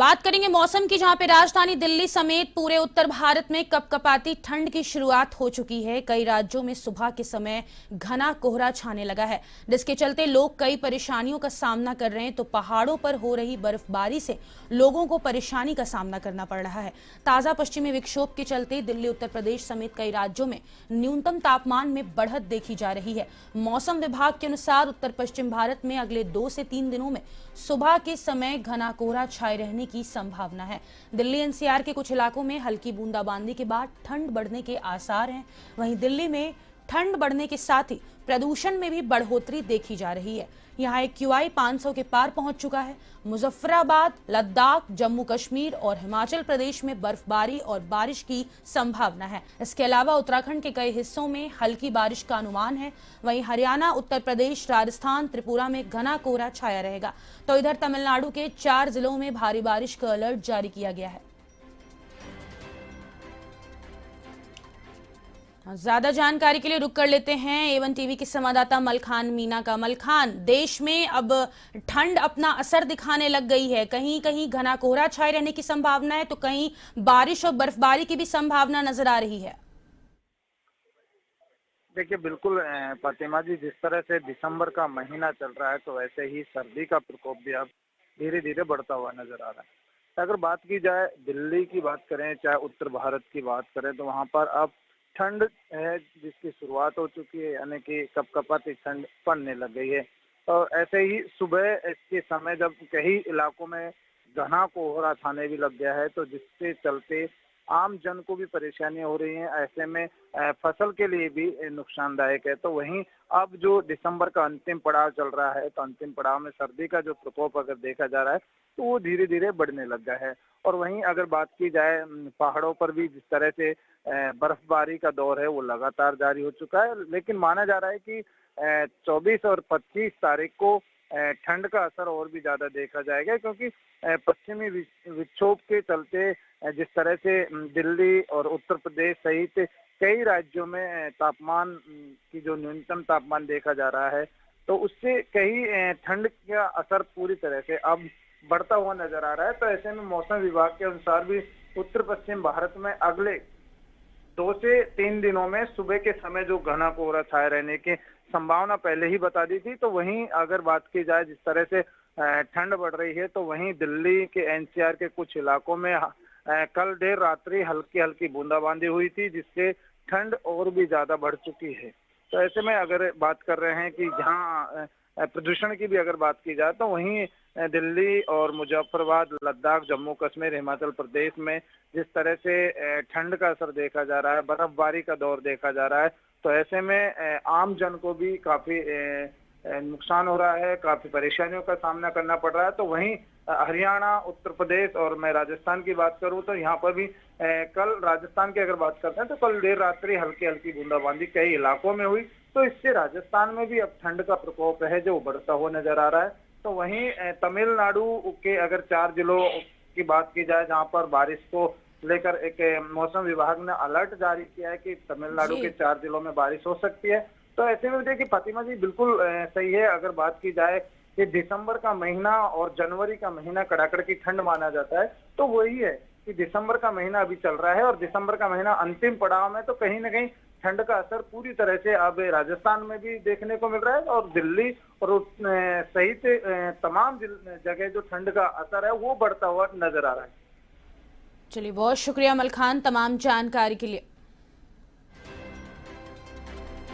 बात करेंगे मौसम की, जहां पे राजधानी दिल्ली समेत पूरे उत्तर भारत में कपकपाती ठंड की शुरुआत हो चुकी है। कई राज्यों में सुबह के समय घना कोहरा छाने लगा है, जिसके चलते लोग कई परेशानियों का सामना कर रहे हैं। तो पहाड़ों पर हो रही बर्फबारी से लोगों को परेशानी का सामना करना पड़ रहा है। ताजा पश्चिमी विक्षोभ के चलते दिल्ली, उत्तर प्रदेश समेत कई राज्यों में न्यूनतम तापमान में बढ़त देखी जा रही है। मौसम विभाग के अनुसार उत्तर पश्चिम भारत में अगले 2 से 3 दिनों में सुबह के समय घना कोहरा छाए रहने की संभावना है। दिल्ली एनसीआर के कुछ इलाकों में हल्की बूंदाबांदी के बाद ठंड बढ़ने के आसार हैं। वहीं दिल्ली में ठंड बढ़ने के साथ ही प्रदूषण में भी बढ़ोतरी देखी जा रही है। यहाँ एक QI 500 के पार पहुंच चुका है। मुजफ्फराबाद, लद्दाख, जम्मू कश्मीर और हिमाचल प्रदेश में बर्फबारी और बारिश की संभावना है। इसके अलावा उत्तराखंड के कई हिस्सों में हल्की बारिश का अनुमान है। वहीं हरियाणा, उत्तर प्रदेश, राजस्थान, त्रिपुरा में घना कोहरा छाया रहेगा। तो इधर तमिलनाडु के 4 जिलों में भारी बारिश का अलर्ट जारी किया गया है। ज्यादा जानकारी के लिए रुक कर लेते हैं A1 टीवी के संवाददाता मलखान मीना का। मलखान, देश में अब ठंड अपना असर दिखाने लग गई है। कहीं कहीं घना कोहरा छाए रहने की संभावना है, तो कहीं बारिश और बर्फबारी की भी संभावना नजर आ रही है। देखिए बिल्कुल फातिमा जी, जिस तरह से दिसंबर का महीना चल रहा है तो वैसे ही सर्दी का प्रकोप भी अब धीरे धीरे बढ़ता हुआ नजर आ रहा है। अगर बात की जाए दिल्ली की बात करें, चाहे उत्तर भारत की बात करें, तो वहां पर अब ठंड है जिसकी शुरुआत हो चुकी है, यानी कि कपकपाती ठंड पड़ने लग गई है। और ऐसे ही सुबह के समय जब कई इलाकों में घना कोहरा छाने भी लग गया है, तो जिसके चलते आम जन को भी परेशानियां हो रही हैं। ऐसे में फसल के लिए भी नुकसानदायक है। तो वहीं अब जो दिसंबर का अंतिम पड़ाव चल रहा है, तो अंतिम पड़ाव में सर्दी का जो प्रकोप अगर देखा जा रहा है तो वो धीरे धीरे बढ़ने लग गया है। और वहीं अगर बात की जाए पहाड़ों पर भी जिस तरह से बर्फबारी का दौर है वो लगातार जारी हो चुका है। लेकिन माना जा रहा है कि 24 और 25 तारीख को ठंड का असर और भी ज्यादा देखा जाएगा, क्योंकि पश्चिमी विक्षोभ के चलते जिस तरह से दिल्ली और उत्तर प्रदेश सहित कई राज्यों में तापमान की जो न्यूनतम तापमान देखा जा रहा है, तो उससे कहीं ठंड का असर पूरी तरह से अब बढ़ता हुआ नजर आ रहा है। तो ऐसे में मौसम विभाग के अनुसार भी उत्तर पश्चिम भारत में अगले 2 से 3 दिनों में सुबह के समय जो घना कोहरा छाए रहने की संभावना पहले ही बता दी थी। तो वहीं अगर बात की जाए जिस तरह से ठंड बढ़ रही है, तो वहीं दिल्ली के एनसीआर के कुछ इलाकों में कल देर रात्रि हल्की हल्की बूंदाबांदी हुई थी, जिससे ठंड और भी ज्यादा बढ़ चुकी है। तो ऐसे में अगर बात कर रहे हैं कि जहां प्रदूषण की भी अगर बात की जाए, तो वहीं दिल्ली और मुजफ्फराबाद, लद्दाख, जम्मू कश्मीर, हिमाचल प्रदेश में जिस तरह से ठंड का असर देखा जा रहा है, बर्फबारी का दौर देखा जा रहा है, तो ऐसे में आम जन को भी काफी नुकसान हो रहा है, काफी परेशानियों का सामना करना पड़ रहा है। तो वहीं हरियाणा, उत्तर प्रदेश और मैं राजस्थान की बात करूं तो यहाँ पर भी कल राजस्थान की अगर बात करते हैं तो कल देर रात्रि हल्की हल्की बूंदाबांदी कई इलाकों में हुई। तो इससे राजस्थान में भी अब ठंड का प्रकोप है जो बढ़ता हुआ नजर आ रहा है। तो वहीं तमिलनाडु के अगर 4 जिलों की बात की जाए जहां पर बारिश को लेकर एक मौसम विभाग ने अलर्ट जारी किया है कि तमिलनाडु के 4 जिलों में बारिश हो सकती है। तो ऐसे में देखिए फातिमा जी, बिल्कुल सही है। अगर बात की जाए कि दिसंबर का महीना और जनवरी का महीना कड़ाकड़ की ठंड माना जाता है, तो वही है कि दिसंबर का महीना अभी चल रहा है और दिसंबर का महीना अंतिम पड़ाव में, तो कहीं ना कहीं ठंड का असर पूरी तरह से अब राजस्थान में भी देखने को मिल रहा है और दिल्ली और सहित तमाम जगह जो ठंड का असर है वो बढ़ता हुआ नजर आ रहा है। चलिए, बहुत शुक्रिया मलखान तमाम जानकारी के लिए।